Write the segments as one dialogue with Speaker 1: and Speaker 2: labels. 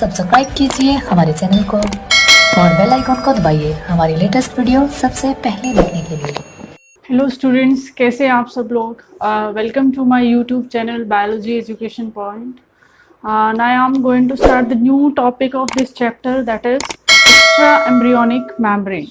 Speaker 1: Subscribe कीजिए हमारे channel को और बेल आइकॉन को दबाइए हमारी लेटेस्ट वीडियो सबसे पहले देखने के लिए।
Speaker 2: हेलो स्टूडेंट्स, कैसे हैं आप सब लोग। Welcome to my YouTube channel biology education point. Now I am going to start the new topic of this chapter, that is extra embryonic membrane.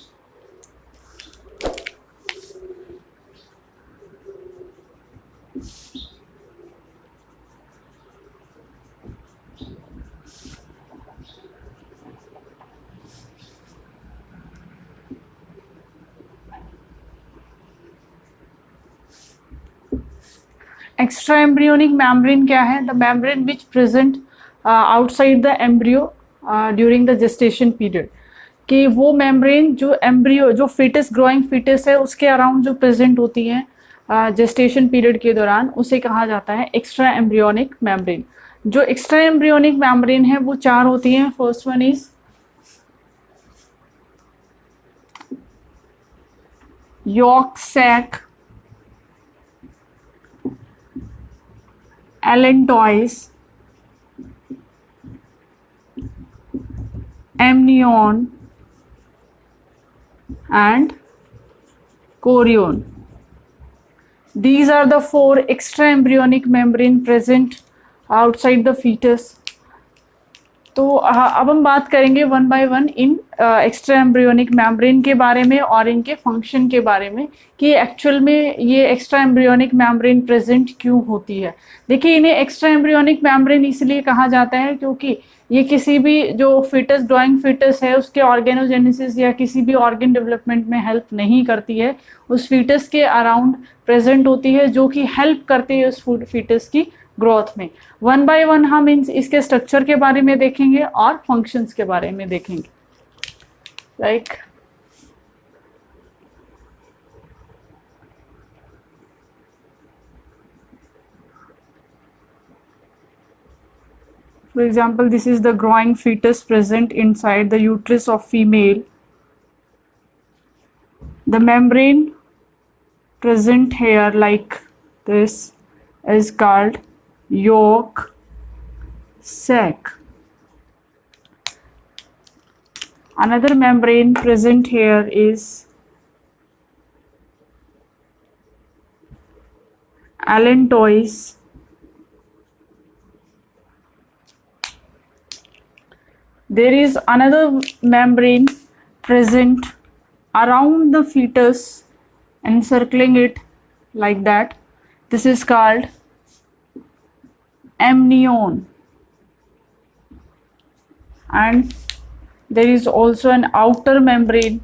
Speaker 2: Extra embryonic membrane क्या है? The membrane which present outside the embryo during the gestation period. कि वो membrane जो embryo, जो foetus, growing foetus है, उसके around जो present होती है जेस्टेशन पीरियड के दौरान, उसे कहा जाता है एक्स्ट्रा एम्ब्रियोनिक मेम्ब्रेन। जो एक्स्ट्रा एम्ब्रियोनिक मेम्ब्रेन है वो चार होती हैं। First one is yolk sac, allantois, amnion and chorion. These are the four extra embryonic membrane present outside the fetus. तो अब हम बात करेंगे one by one in extra embryonic membrane के बारे में और इनके फंक्शन के बारे में कि एक्चुअल में ये एक्स्ट्रा एम्ब्रियोनिक मेम्ब्रेन प्रेजेंट क्यों होती है। देखिए, इन्हें एक्स्ट्रा एम्ब्रियोनिक मेम्ब्रेन इसलिए कहा जाता है क्योंकि ये किसी भी जो फीटस, ग्रोइंग फीटस है, उसके ऑर्गेनोजेनेसिस या किसी भी ऑर्गन डेवलपमेंट में हेल्प नहीं करती है, उस फीटस के अराउंड प्रेजेंट होती है, जो कि हेल्प करती है उस फीटस की ग्रोथ में। वन बाय वन हम इसके स्ट्रक्चर के बारे में देखेंगे और फंक्शंस के बारे में देखेंगे। Like for example, this is the growing fetus present inside the uterus of female. The membrane present here like this is called yolk sac. Another membrane present here is allantois. There is another membrane present around the fetus, encircling it like that. This is called amnion. And there is also an outer membrane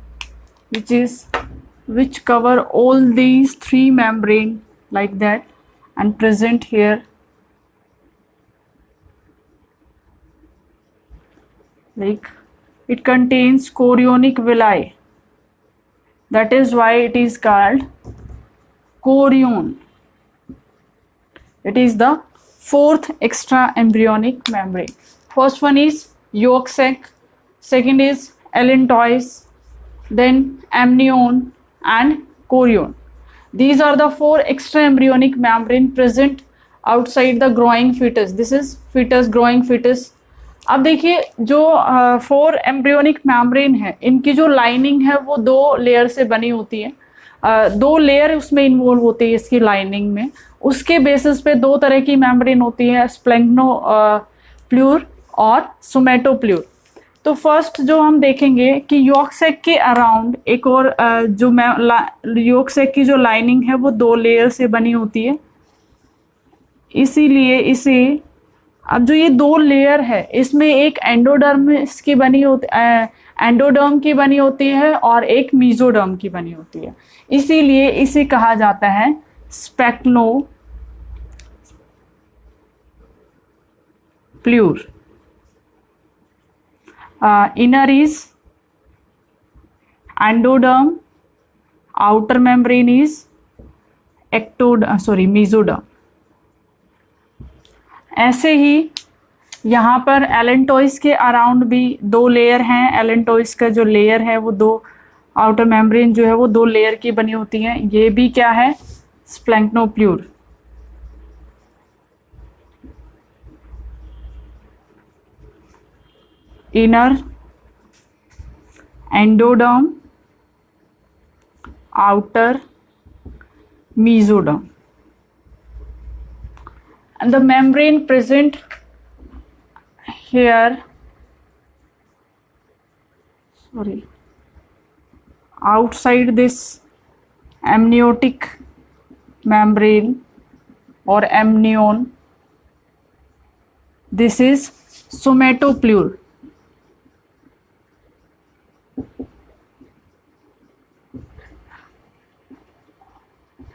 Speaker 2: which cover all these three membrane like that and present here. Like it contains chorionic villi. That is why it is called chorion. It is the fourth extra embryonic membrane. First one is yolk sac, second is allantois, then amnion and chorion. These are the four extra embryonic membrane present outside the growing fetus. This is fetus, growing fetus. अब देखिए, जो four embryonic membrane है, इनकी जो lining है वो दो layer से बनी होती है। दो लेयर उसमें इन्वॉल्व होती है इसकी लाइनिंग में। उसके बेसिस पे दो तरह की मेम्ब्रेन होती है, स्प्लेंक्नो प्ल्यूर और सोमेटोप्ल्यूर। तो फर्स्ट जो हम देखेंगे कि यॉर्क सैक के अराउंड एक और जो यॉर्क सैक की जो लाइनिंग है वो दो लेयर से बनी होती है, इसीलिए इसे, अब जो ये दो लेयर है इसमें एक एंडोडर्म की बनी होती, एंडोडर्म की बनी होती है और एक मीजोडर्म की बनी होती है, इसीलिए इसे कहा जाता है स्पेक्नो प्ल्यूर। Inner is endoderm, outer membrane is mesoderm। ऐसे ही यहाँ पर एलेंटोइस के अराउंड भी दो लेयर हैं। एलेंटोइस का जो लेयर है वो दो, आउटर मेम्ब्रेन जो है वो दो लेयर की बनी होती है। ये भी क्या है? स्प्लेंक्नोप्ल्यूर। inner endoderm, outer mesoderm, and the membrane present here, outside this amniotic membrane or amnion, this is somatopleure.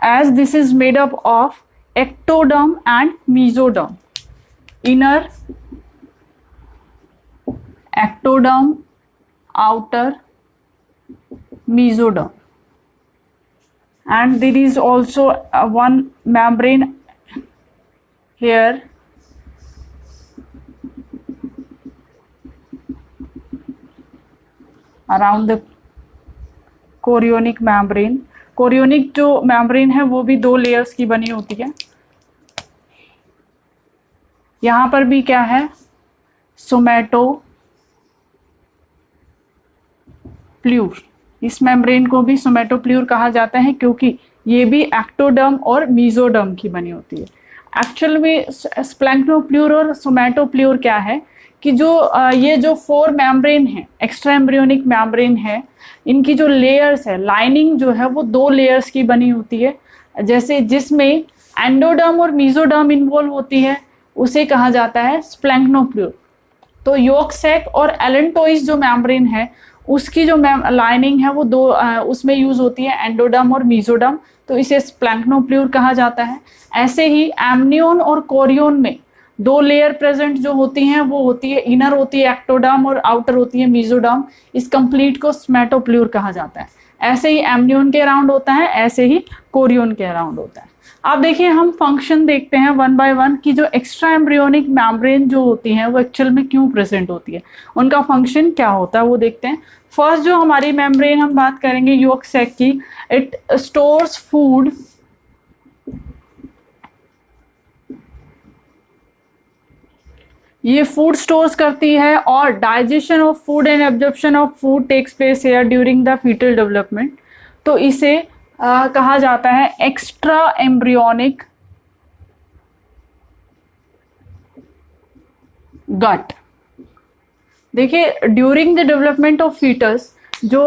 Speaker 2: As this is made up of ectoderm and mesoderm. Inner ectoderm, outer mesoderm, and there is also one membrane here around the chorionic membrane. Chorionic जो membrane है वो भी 2 layers की बनी होती है. यहां पर भी क्या है, सोमैटोप्ल्यूर. इस मेम्ब्रेन को भी सोमैटोप्ल्यूर कहा जाता है क्योंकि ये भी एक्टोडर्म और मीजोडर्म की बनी होती है. एक्चुअल में स्प्लैंक्नोप्ल्यूर और सोमैटोप्ल्यूर क्या है कि जो ये जो 4 मेम्ब्रेन है, एक्स्ट्रा एम्ब्रियोनिक मेम्ब्रेन है, इनकी जो लेयर्स है, लाइनिंग जो है वो 2 लेयर्स की बनी होती है. जैसे जिसमें एंडोडर्म और मीजोडर्म इन्वॉल्व होती है उसे कहा जाता है स्प्लैंक्नोप्ल्यूर. तो यॉर्क सैक और एलेंटोइस जो मेम्ब्रेन है उसकी जो लाइनिंग है वो 2 उसमें यूज होती है, एंडोडर्म और मीजोडर्म, तो इसे स्प्लैंक्नोप्ल्यूर कहा जाता है. ऐसे ही एमनियोन और कोरियोन में 2 लेयर प्रेजेंट जो होती हैं वो होती है, इनर होती है एक्टोडर्म और आउटर होती है मीजोडर्म. इस कंप्लीट को सोमैटोप्ल्यूर कहा जाता है. ऐसे ही एमनियोन के अराउंड होता है, ऐसे ही कोरियोन के अराउंड होता है. आप देखिए हम फंक्शन देखते हैं 1 बाय 1 कि जो एक्स्ट्रा एम्ब्रियोनिक मेम्ब्रेन जो होती हैं वो एक्चुअल में क्यों प्रेजेंट होती है, उनका फंक्शन क्या होता है वो देखते हैं. फर्स्ट जो हमारी मेम्ब्रेन हम बात करेंगे यॉर्क सैक की, इट स्टोर्स फूड ये फूड स्टोर्स करती है और digestion of food and absorption of food takes place here during the fetal development. तो इसे कहा जाता है एक्स्ट्रा एम्ब्रियोनिक गट. देखिए during the development of fetus जो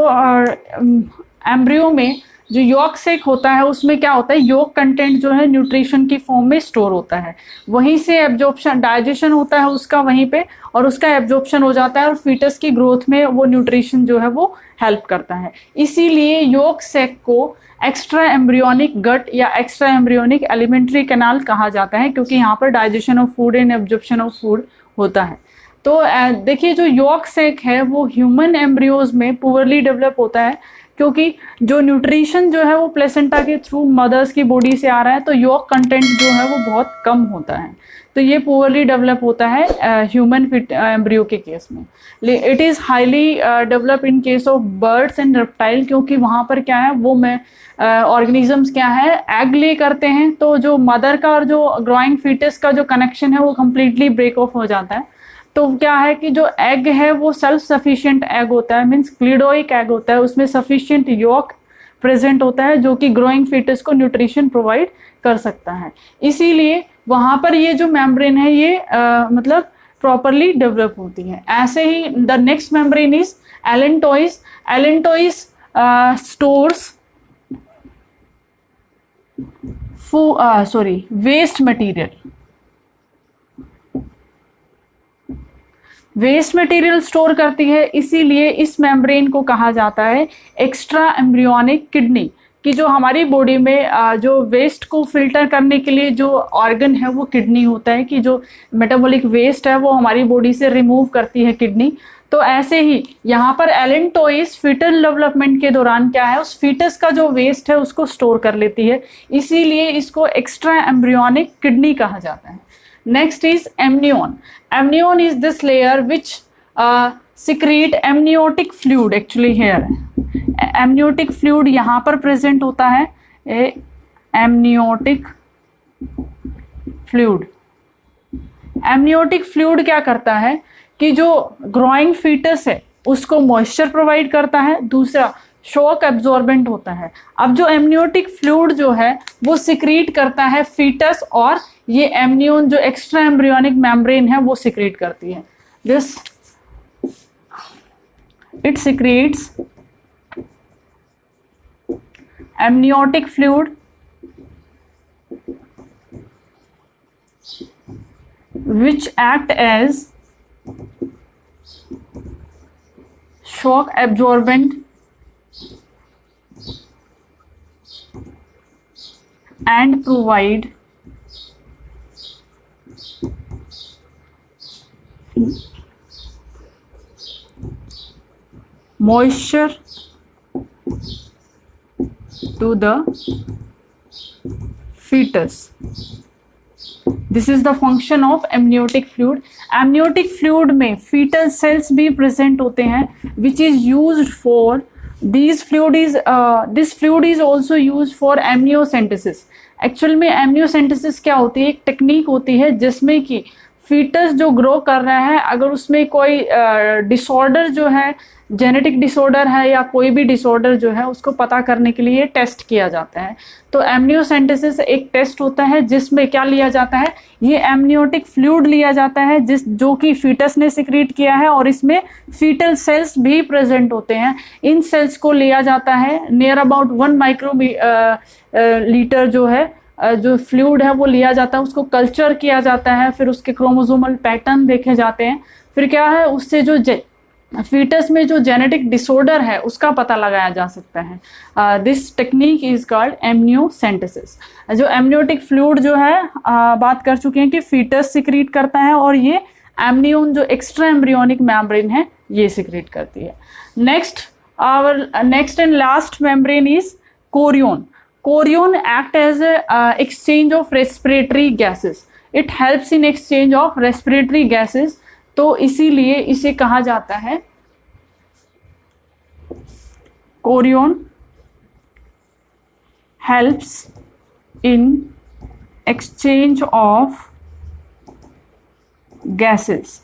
Speaker 2: एम्ब्रियो में जो यॉर्क सैक होता है उसमें क्या होता है, यॉर्क कंटेंट जो है न्यूट्रिशन की फॉर्म में स्टोर होता है, वहीं से एब्जॉर्प्शन डाइजेशन होता है उसका वहीं पे, और उसका एब्जॉर्प्शन हो जाता है और फीटस की ग्रोथ में वो न्यूट्रिशन जो है वो हेल्प करता है. इसीलिए यॉर्क सैक को एक्स्ट्रा एम्ब्रियोनिक गट या एक्स्ट्रा एम्ब्रियोनिक एलिमेंट्री कैनाल कहा जाता है क्योंकि यहाँ पर digestion of food and absorption of food होता है. तो देखिए जो यॉर्क सैक है वो ह्यूमन एम्ब्रियोज में पुअरली डेवलप होता है क्योंकि जो न्यूट्रिशन जो है वो प्लेसेंटा के थ्रू मदर्स की बॉडी से आ रहा है, तो यॉर्क कंटेंट जो है वो बहुत कम होता है. तो ये पुअरली डेवलप होता है ह्यूमन एम्ब्रियो के केस में. It is highly develop in case of birds and reptile क्योंकि वहाँ पर क्या है वो ऑर्गेनिजम्स क्या है एग ले करते हैं, तो जो मदर का और जो ग्रोइंग फीटस का जो कनेक्शन है वो कम्प्लीटली ब्रेक ऑफ हो जाता है. तो क्या है कि जो एग है वो सेल्फ सफिशिएंट एग होता है, मीन्स क्लिडोइक एग होता है, उसमें सफिशिएंट यॉर्क प्रेजेंट होता है जो कि ग्रोइंग फीटस को न्यूट्रिशन प्रोवाइड कर सकता है. इसीलिए वहाँ पर ये जो मेम्ब्रेन है ये मतलब प्रॉपरली डेवलप होती है. ऐसे ही the next membrane is allantois. Allantois stores waste material. Waste material store करती है, इसीलिए इस मेम्ब्रेन को कहा जाता है एक्स्ट्रा एम्ब्रियोनिक किडनी. कि जो हमारी बॉडी में जो वेस्ट को फिल्टर करने के लिए जो ऑर्गन है वो किडनी होता है, कि जो मेटाबॉलिक वेस्ट है वो हमारी बॉडी से रिमूव करती है किडनी. तो ऐसे ही यहाँ पर एलेंटोइस फीटल डेवलपमेंट के दौरान क्या है उस फीटस का जो वेस्ट है उसको स्टोर कर लेती है, इसीलिए इसको एक्स्ट्रा एम्ब्रियोनिक किडनी कहा जाता है. Next is amnion. Amnion is this layer which secrete amniotic fluid. Actually here amniotic fluid यहाँ पर present होता है. amniotic fluid. amniotic fluid क्या करता है कि जो ग्रोइंग फीटस है उसको मॉइस्चर प्रोवाइड करता है, दूसरा शॉक एब्जॉर्बेंट होता है। अब जो एमनियोटिक फ्लूइड जो है वो सिक्रीट करता है फीटस, और ये एमनियोन जो एक्स्ट्रा एम्ब्रियोनिक मेम्ब्रेन है वो सिक्रीट करती है। This it secretes amniotic fluid which act as shock absorbent and provide moisture to the fetus. This is the function of amniotic fluid. Amniotic fluid में fetal cells भी present होते हैं, which is used for this fluid is also used for amniocentesis. Actually में amniocentesis क्या होती है? एक technique होती है जिसमें कि फीटस जो ग्रो कर रहा है, अगर उसमें कोई डिसऑर्डर जो है, जेनेटिक डिसऑर्डर है या कोई भी डिसऑर्डर जो है, उसको पता करने के लिए टेस्ट किया जाता है। तो एमनियोसेंटेसिस एक टेस्ट होता है जिसमें क्या लिया जाता है, ये एमनियोटिक फ्लूइड लिया जाता है जो कि फीटस ने सिक्रीट किया है, और इसमें फीटल सेल्स भी प्रेजेंट होते हैं। इन सेल्स को लिया जाता है, नियर अबाउट 1 माइक्रोलीटर जो है जो फ्लूइड है वो लिया जाता है, उसको कल्चर किया जाता है, फिर उसके क्रोमोसोमल पैटर्न देखे जाते हैं, फिर क्या है उससे जो फीटस में जो जेनेटिक डिसऑर्डर है उसका पता लगाया जा सकता है। This technique is called amniocentesis. जो एमनियोटिक फ्लूइड जो है बात कर चुके हैं कि फीटस सिक्रीट करता है, और ये एमनियोन जो एक्स्ट्रा एम्ब्रियोनिक मेम्ब्रेन है ये सिक्रीट करती है। Next and last membrane is Korean. Chorion act as a exchange of respiratory gases. It helps in exchange of respiratory gases. तो इसीलिए इसे कहा जाता है chorion helps in exchange of gases.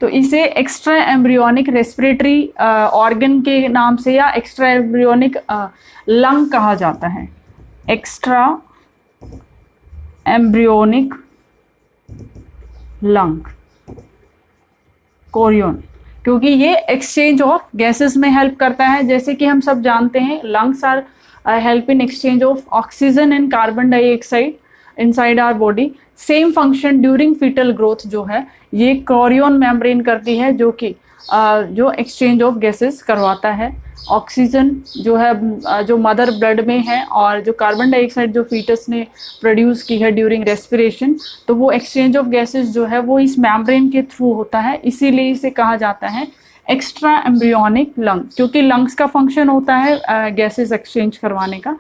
Speaker 2: तो इसे एक्स्ट्रा एम्ब्रियोनिक रेस्पिरेटरी ऑर्गन के नाम से या एक्स्ट्रा एम्ब्रियोनिक लंग कहा जाता है। एक्स्ट्रा एम्ब्रियोनिक लंग कोरियन, क्योंकि ये एक्सचेंज ऑफ गैसेस में हेल्प करता है। जैसे कि हम सब जानते हैं lungs are help in exchange of oxygen and carbon dioxide inside our body. Same function during fetal growth जो है ये कोरियन मेम्ब्रेन करती है, जो कि जो एक्सचेंज ऑफ गैसेस करवाता है। ऑक्सीजन जो है जो मदर ब्लड में है, और जो कार्बन डाइऑक्साइड जो फीटस ने प्रोड्यूस की है ड्यूरिंग रेस्पिरेशन, तो वो एक्सचेंज ऑफ गैसेस जो है वो इस मेम्ब्रेन के थ्रू होता है। इसीलिए इसे कहा जाता है एक्स्ट्रा एम्ब्रियोनिक लंग, क्योंकि लंग्स का फंक्शन होता है गैसेस एक्सचेंज करवाने का।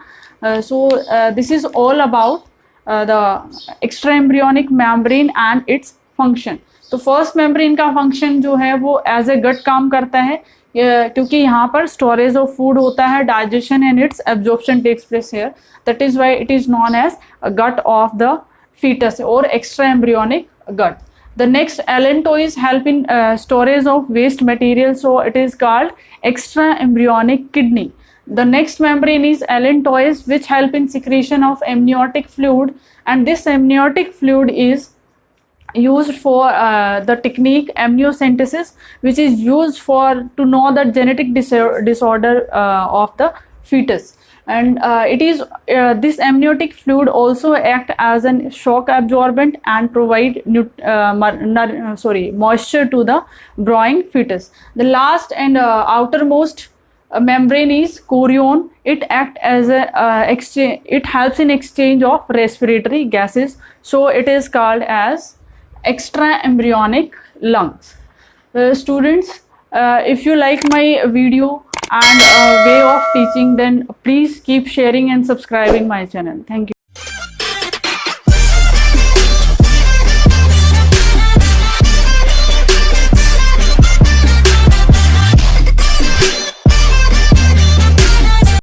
Speaker 2: So this is all about the extra embryonic membrane and its function. तो फर्स्ट मेम्ब्रेन का फंक्शन जो है वो एज ए गट काम करता है, क्योंकि यहाँ पर स्टोरेज ऑफ फूड होता है, digestion and its absorption takes place here, that is why it is known as gut of the fetus or extra embryonic gut. The next allantois help in storage of waste material, so it is called extra embryonic kidney. The next membrane is allantois which help in secretion of amniotic fluid, and this amniotic fluid is used for the technique amniocentesis, which is used for to know the genetic disorder of the fetus. And it is this amniotic fluid also act as an shock absorbent and provide moisture to the growing fetus. The last and outermost membrane is chorion. It act as a exchange. It helps in exchange of respiratory gases, so it is called as extra embryonic lungs. Students, if you like my video and way of teaching, then please keep sharing and subscribing my channel. Thank you.